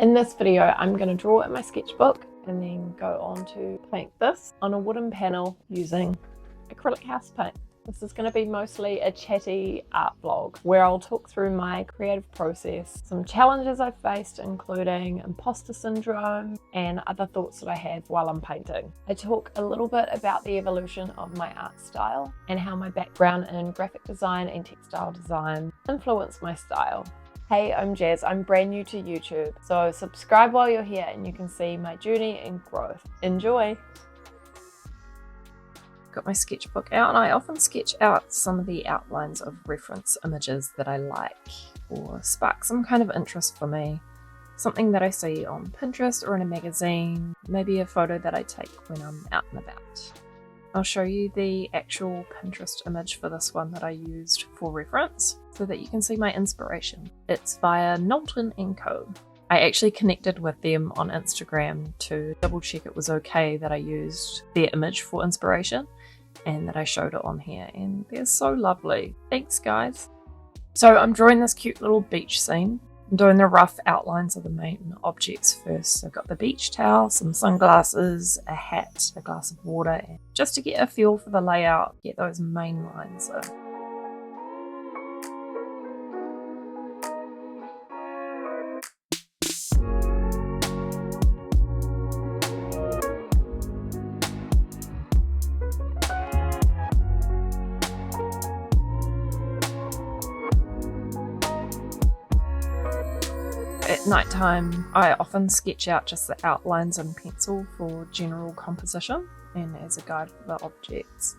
In this video, I'm going to draw in my sketchbook and then go on to paint this on a wooden panel using acrylic house paint. This is going to be mostly a chatty art vlog where I'll talk through my creative process, some challenges I've faced including imposter syndrome and other thoughts that I have while I'm painting. I talk a little bit about the evolution of my art style and how my background in graphic design and textile design influenced my style. Hey, I'm Jazz. I'm brand new to YouTube, so subscribe while you're here and you can see my journey and growth. Enjoy! Got my sketchbook out and I often sketch out some of the outlines of reference images that I like or spark some kind of interest for me. Something that I see on Pinterest or in a magazine, maybe a photo that I take when I'm out and about. I'll show you the actual Pinterest image for this one that I used for reference so that you can see my inspiration. It's via Knowlton & Co. I actually connected with them on Instagram to double check it was okay that I used their image for inspiration and that I showed it on here, and they're so lovely. Thanks guys. So I'm drawing this cute little beach scene. I'm doing the rough outlines of the main objects first. So I've got the beach towel, some sunglasses, a hat, a glass of water, and just to get a feel for the layout, get those main lines in. At night time, I often sketch out just the outlines in pencil for general composition and as a guide for the objects.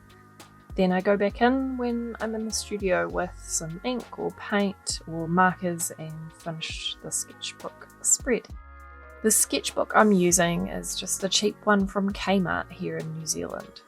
Then I go back in when I'm in the studio with some ink or paint or markers and finish the sketchbook spread. The sketchbook I'm using is just a cheap one from Kmart here in New Zealand.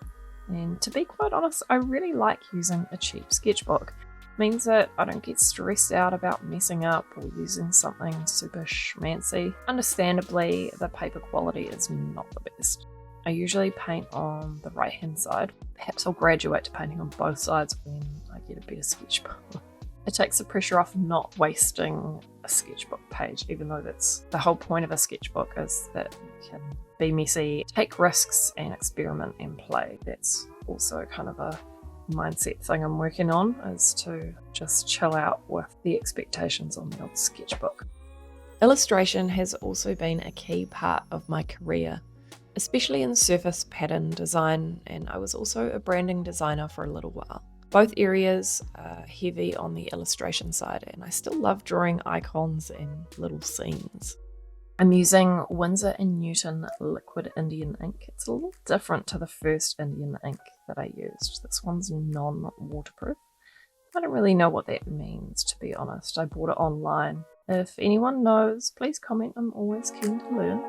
And to be quite honest, I really like using a cheap sketchbook. Means that I don't get stressed out about messing up or using something super schmancy. Understandably, the paper quality is not the best. I usually paint on the right hand side. Perhaps I'll graduate to painting on both sides when I get a better sketchbook. It takes the pressure off not wasting a sketchbook page, even though that's the whole point of a sketchbook, is that you can be messy, take risks and experiment and play. That's also kind of a mindset thing I'm working on, is to just chill out with the expectations on the old sketchbook. Illustration has also been a key part of my career, especially in surface pattern design, and I was also a branding designer for a little while. Both areas are heavy on the illustration side, and I still love drawing icons and little scenes. I'm using Winsor & Newton liquid Indian ink. It's a little different to the first Indian ink that I used. This one's non-waterproof. I don't really know what that means, to be honest. I bought it online. If anyone knows, please comment. I'm always keen to learn.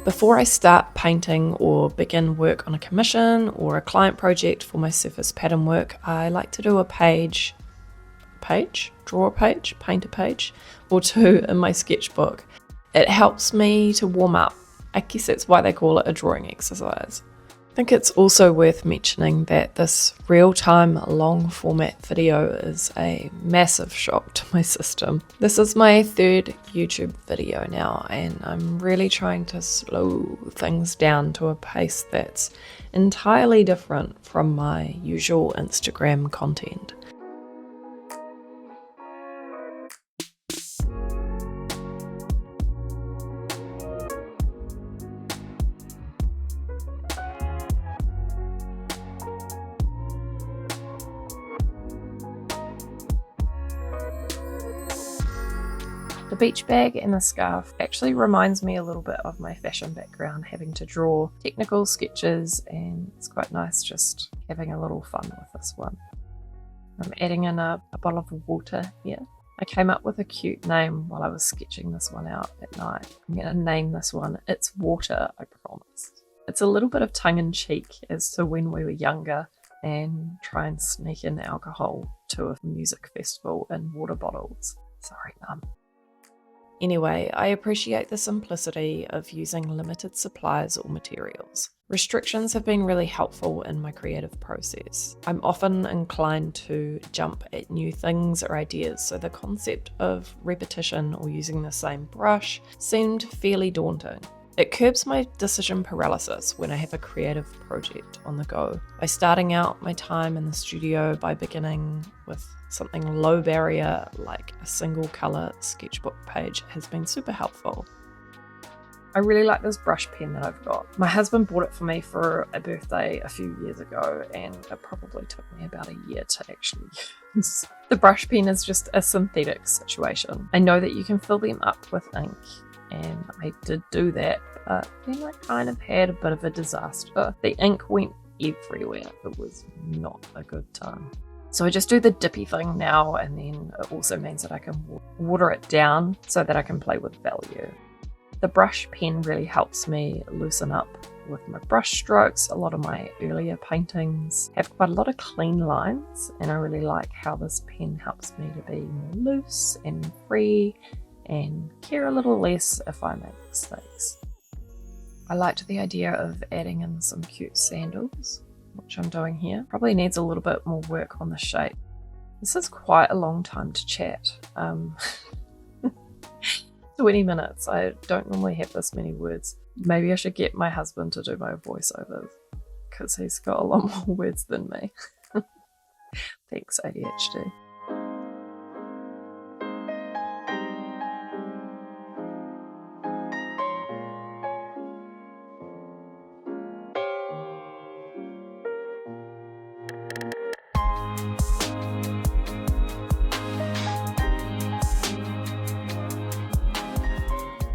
Before I start painting or begin work on a commission or a client project for my surface pattern work, I like to do draw a page, paint a page or two in my sketchbook. It helps me to warm up. I guess that's why they call it a drawing exercise. I think it's also worth mentioning that this real-time long format video is a massive shock to my system. This is my third YouTube video now, and I'm really trying to slow things down to a pace that's entirely different from my usual Instagram content. The beach bag and the scarf actually reminds me a little bit of my fashion background, having to draw technical sketches, and it's quite nice just having a little fun with this one. I'm adding in a bottle of water here. I came up with a cute name while I was sketching this one out at night. I'm going to name this one It's Water, I promise. It's a little bit of tongue-in-cheek as to when we were younger. and try and sneak in alcohol to a music festival in water bottles. Sorry, Mum. Anyway, I appreciate the simplicity of using limited supplies or materials. Restrictions have been really helpful in my creative process. I'm often inclined to jump at new things or ideas, so the concept of repetition or using the same brush seemed fairly daunting. It curbs my decision paralysis when I have a creative project on the go. By starting out my time in the studio by beginning with something low barrier like a single colour sketchbook page has been super helpful. I really like this brush pen that I've got. My husband bought it for me for a birthday a few years ago, and it probably took me about a year to actually use. The brush pen is just a synthetic situation. I know that you can fill them up with ink, and I did do that, but then I kind of had a bit of a disaster. The ink went everywhere. It was not a good time. So I just do the dippy thing now, and then it also means that I can water it down so that I can play with value. The brush pen really helps me loosen up with my brush strokes. A lot of my earlier paintings have quite a lot of clean lines, and I really like how this pen helps me to be more loose and free and care a little less if I make mistakes. I liked the idea of adding in some cute sandals, which I'm doing here. Probably needs a little bit more work on the shape. This is quite a long time to chat. 20 minutes. I don't normally have this many words. Maybe I should get my husband to do my voiceovers because he's got a lot more words than me. Thanks, ADHD.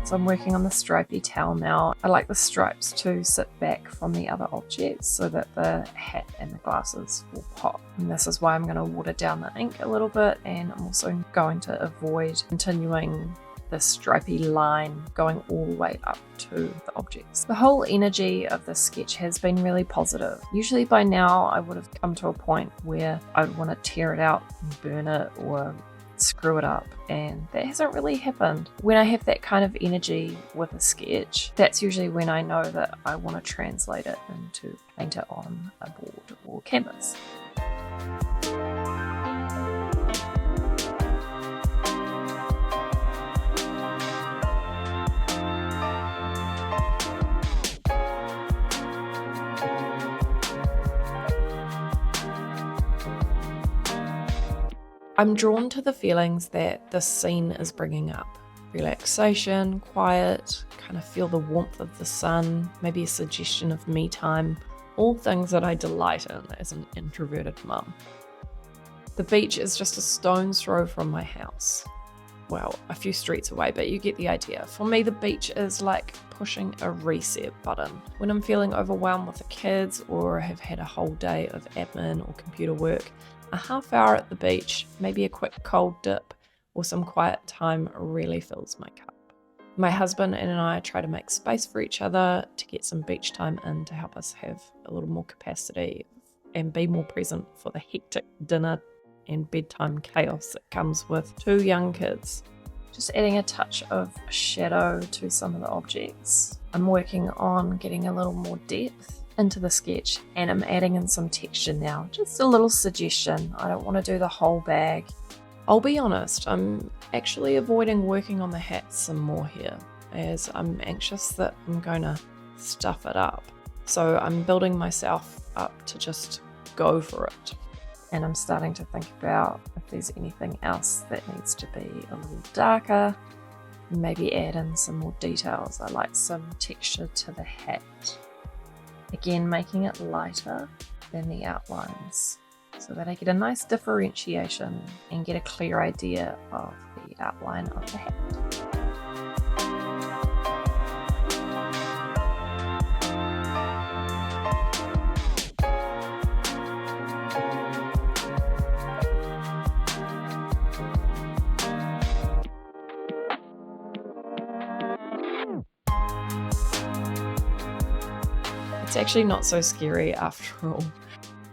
So I'm working on the stripy towel now. I like the stripes to sit back from the other objects so that the hat and the glasses will pop. And this is why I'm going to water down the ink a little bit, and I'm also going to avoid continuing the stripy line going all the way up to the objects. The whole energy of this sketch has been really positive. Usually by now I would have come to a point where I'd want to tear it out and burn it or screw it up, and that hasn't really happened. When I have that kind of energy with a sketch, that's usually when I know that I want to translate it into paint it on a board or canvas. I'm drawn to the feelings that this scene is bringing up. Relaxation, quiet, kind of feel the warmth of the sun, maybe a suggestion of me time, all things that I delight in as an introverted mum. The beach is just a stone's throw from my house. Well, a few streets away, but you get the idea. For me, the beach is like pushing a reset button. When I'm feeling overwhelmed with the kids or have had a whole day of admin or computer work, a half hour at the beach, maybe a quick cold dip or some quiet time really fills my cup. My husband and I try to make space for each other to get some beach time in to help us have a little more capacity and be more present for the hectic dinner and bedtime chaos that comes with 2 young kids. Just adding a touch of shadow to some of the objects. I'm working on getting a little more depth into the sketch, and I'm adding in some texture now. Just a little suggestion. I don't want to do the whole bag. I'll be honest, I'm actually avoiding working on the hat some more here, as I'm anxious that I'm going to stuff it up. So I'm building myself up to just go for it. And I'm starting to think about if there's anything else that needs to be a little darker, maybe add in some more details. I like some texture to the hat. Again, making it lighter than the outlines so that I get a nice differentiation and get a clear idea of the outline of the hat. It's actually not so scary after all.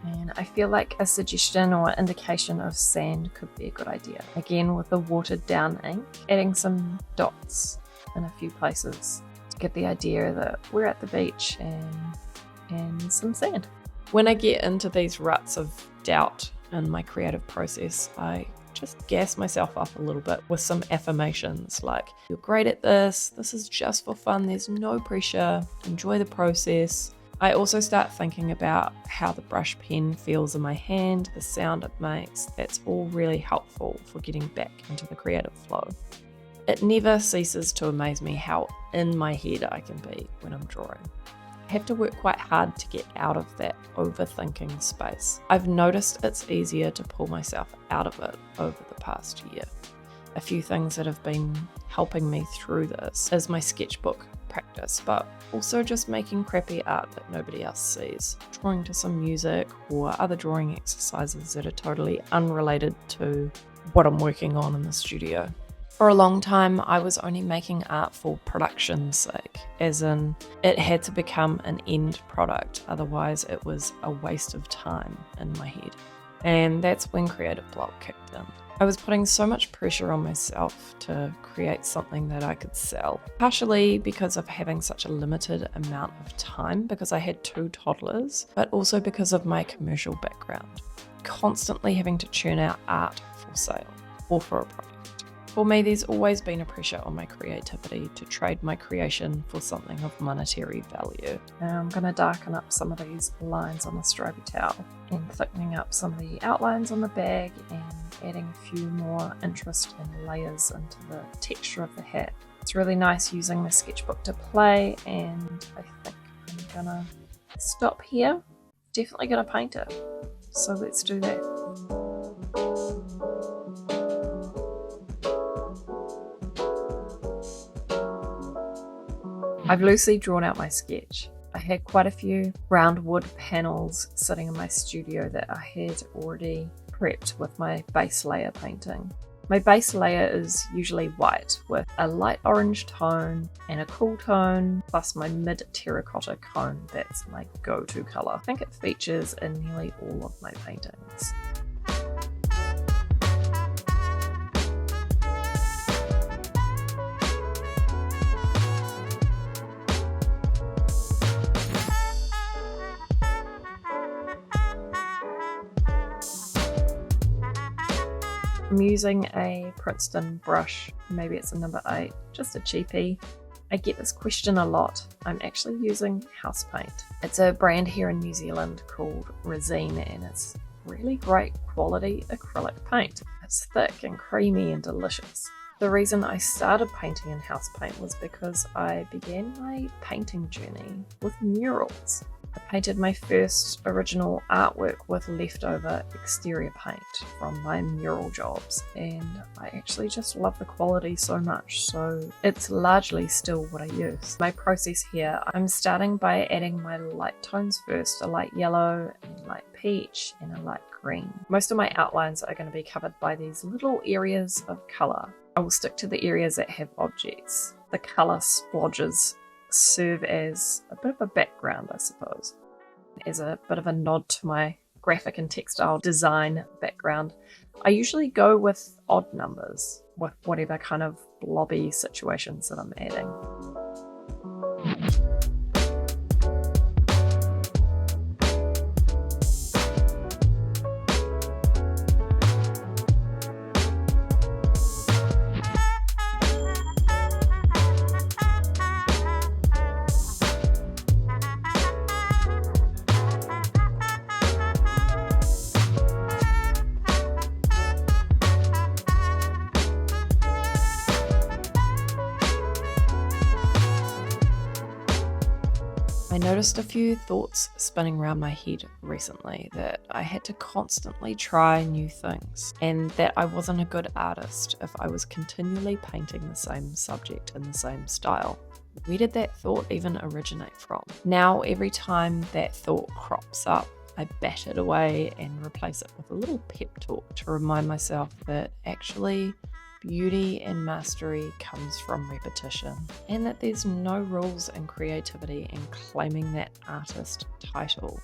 And I feel like a suggestion or indication of sand could be a good idea. Again, with the watered down ink, adding some dots in a few places to get the idea that we're at the beach and some sand. When I get into these ruts of doubt in my creative process, I just gas myself up a little bit with some affirmations like, you're great at this is just for fun, there's no pressure, enjoy the process. I also start thinking about how the brush pen feels in my hand, the sound it makes. That's all really helpful for getting back into the creative flow. It never ceases to amaze me how in my head I can be when I'm drawing. I have to work quite hard to get out of that overthinking space. I've noticed it's easier to pull myself out of it over the past year. A few things that have been helping me through this is my sketchbook practice, but also just making crappy art that nobody else sees, drawing to some music or other drawing exercises that are totally unrelated to what I'm working on in the studio. For a long time, I was only making art for production's sake, as in it had to become an end product, otherwise it was a waste of time in my head. And that's when creative block kicked in. I was putting so much pressure on myself to create something that I could sell, partially because of having such a limited amount of time because I had 2 toddlers, but also because of my commercial background, constantly having to churn out art for sale or for a product. For me, there's always been a pressure on my creativity to trade my creation for something of monetary value. Now I'm going to darken up some of these lines on the stripy towel and thickening up some of the outlines on the bag and adding a few more interest and layers into the texture of the hat. It's really nice using the sketchbook to play, and I think I'm going to stop here. Definitely going to paint it. So let's do that. I've loosely drawn out my sketch. I had quite a few round wood panels sitting in my studio that I had already prepped with my base layer painting. My base layer is usually white with a light orange tone and a cool tone, plus my mid terracotta cone. That's my go-to colour. I think it features in nearly all of my paintings. I'm using a Princeton brush, maybe it's a number 8, just a cheapie. I get this question a lot. I'm actually using house paint. It's a brand here in New Zealand called Resine, and it's really great quality acrylic paint. It's thick and creamy and delicious. The reason I started painting in house paint was because I began my painting journey with murals. I painted my first original artwork with leftover exterior paint from my mural jobs, and I actually just love the quality so much, so it's largely still what I use. My process here, I'm starting by adding my light tones first, a light yellow, a light peach, and a light green. Most of my outlines are going to be covered by these little areas of colour. I will stick to the areas that have objects. The colour splodges serve as a bit of a background, I suppose, as a bit of a nod to my graphic and textile design background. I usually go with odd numbers with whatever kind of blobby situations that I'm adding. I noticed a few thoughts spinning around my head recently that I had to constantly try new things, and that I wasn't a good artist if I was continually painting the same subject in the same style. Where did that thought even originate from? Now, every time that thought crops up, I bat it away and replace it with a little pep talk to remind myself that actually beauty and mastery comes from repetition, and that there's no rules in creativity and claiming that artist title.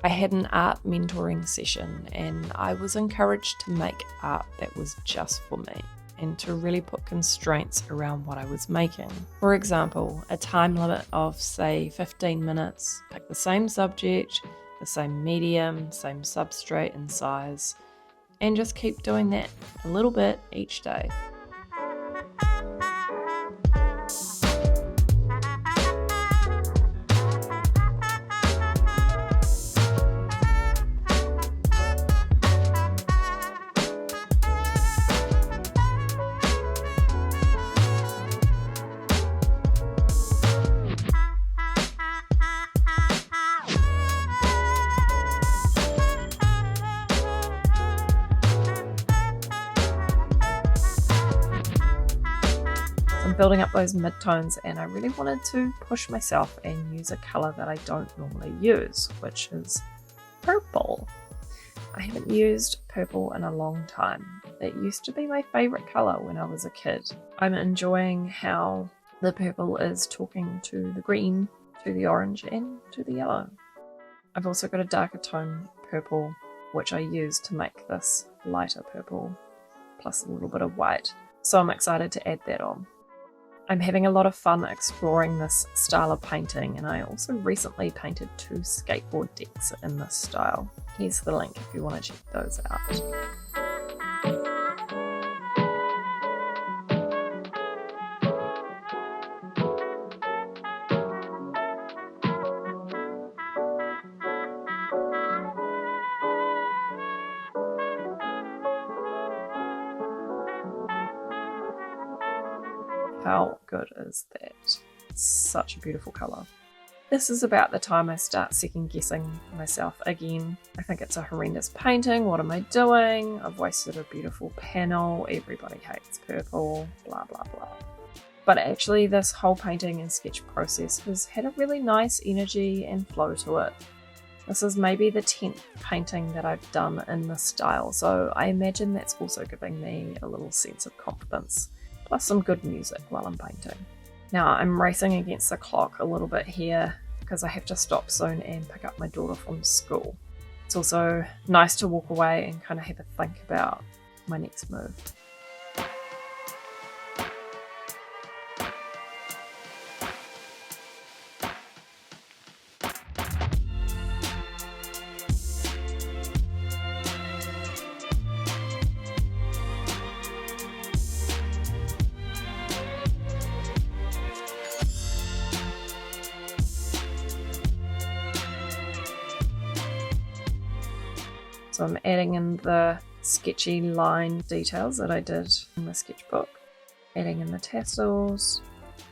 I had an art mentoring session and I was encouraged to make art that was just for me and to really put constraints around what I was making. For example, a time limit of say 15 minutes, pick the same subject, the same medium, same substrate and size, and just keep doing that a little bit each day. Building up those midtones, and I really wanted to push myself and use a colour that I don't normally use, which is purple. I haven't used purple in a long time. It used to be my favourite colour when I was a kid. I'm enjoying how the purple is talking to the green, to the orange and to the yellow. I've also got a darker tone purple which I use to make this lighter purple plus a little bit of white, so I'm excited to add that on. I'm having a lot of fun exploring this style of painting, and I also recently painted 2 skateboard decks in this style. Here's the link if you want to check those out. How good is that? It's such a beautiful colour. This is about the time I start second guessing myself again. I think it's a horrendous painting. What am I doing? I've wasted a beautiful panel. Everybody hates purple. Blah blah blah. But actually this whole painting and sketch process has had a really nice energy and flow to it. This is maybe the 10th painting that I've done in this style, so I imagine that's also giving me a little sense of confidence. Plus some good music while I'm painting. Now I'm racing against the clock a little bit here because I have to stop soon and pick up my daughter from school. It's also nice to walk away and kind of have a think about my next move. So I'm adding in the sketchy line details that I did in the sketchbook, adding in the tassels,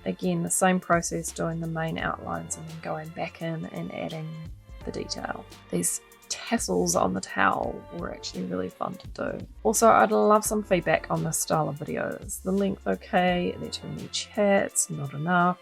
again the same process, doing the main outlines and then going back in and adding the detail. These tassels on the towel were actually really fun to do. Also, I'd love some feedback on this style of video. Is the length okay? Are there too many chats? Not enough?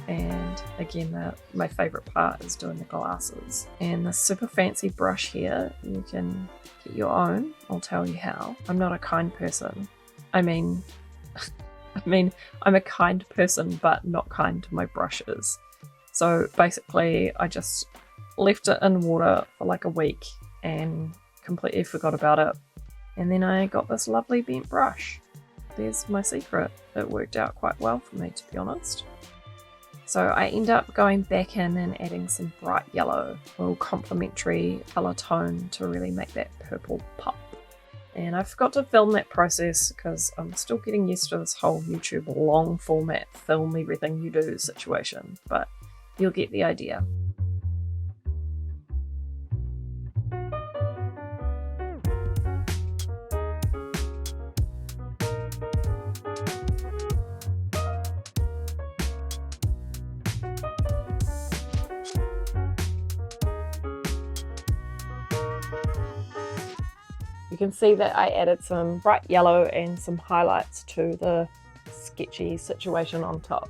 And again, my favourite part is doing the glasses. And this super fancy brush here, you can get your own. I'll tell you how. I'm not a kind person. I mean, I'm a kind person, but not kind to my brushes. So basically, I just left it in water for like a week and completely forgot about it. And then I got this lovely bent brush. There's my secret. It worked out quite well for me, to be honest. So I end up going back in and adding some bright yellow, a little complementary colour tone to really make that purple pop. And I forgot to film that process because I'm still getting used to this whole YouTube long format, film everything you do situation, but you'll get the idea. You can see that I added some bright yellow and some highlights to the sketchy situation on top.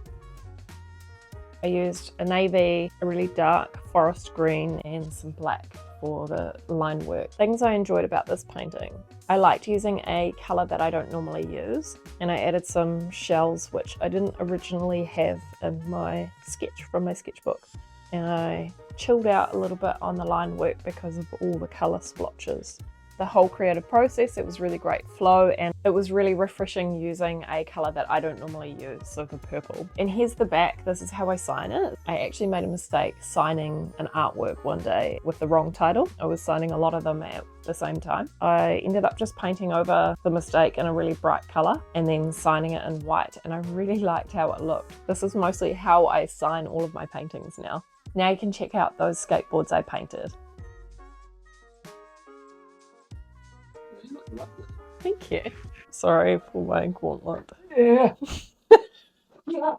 I used a navy, a really dark forest green, and some black for the line work. Things I enjoyed about this painting. I liked using a colour that I don't normally use, and I added some shells which I didn't originally have in my sketch from my sketchbook. And I chilled out a little bit on the line work because of all the colour splotches. The whole creative process, it was really great flow, and it was really refreshing using a colour that I don't normally use, so the purple. And here's the back, this is how I sign it. I actually made a mistake signing an artwork one day with the wrong title. I was signing a lot of them at the same time. I ended up just painting over the mistake in a really bright colour and then signing it in white, and I really liked how it looked. This is mostly how I sign all of my paintings now. Now you can check out those skateboards I painted. Lovely. Thank you. Sorry for my gauntlet. Yeah. Yeah.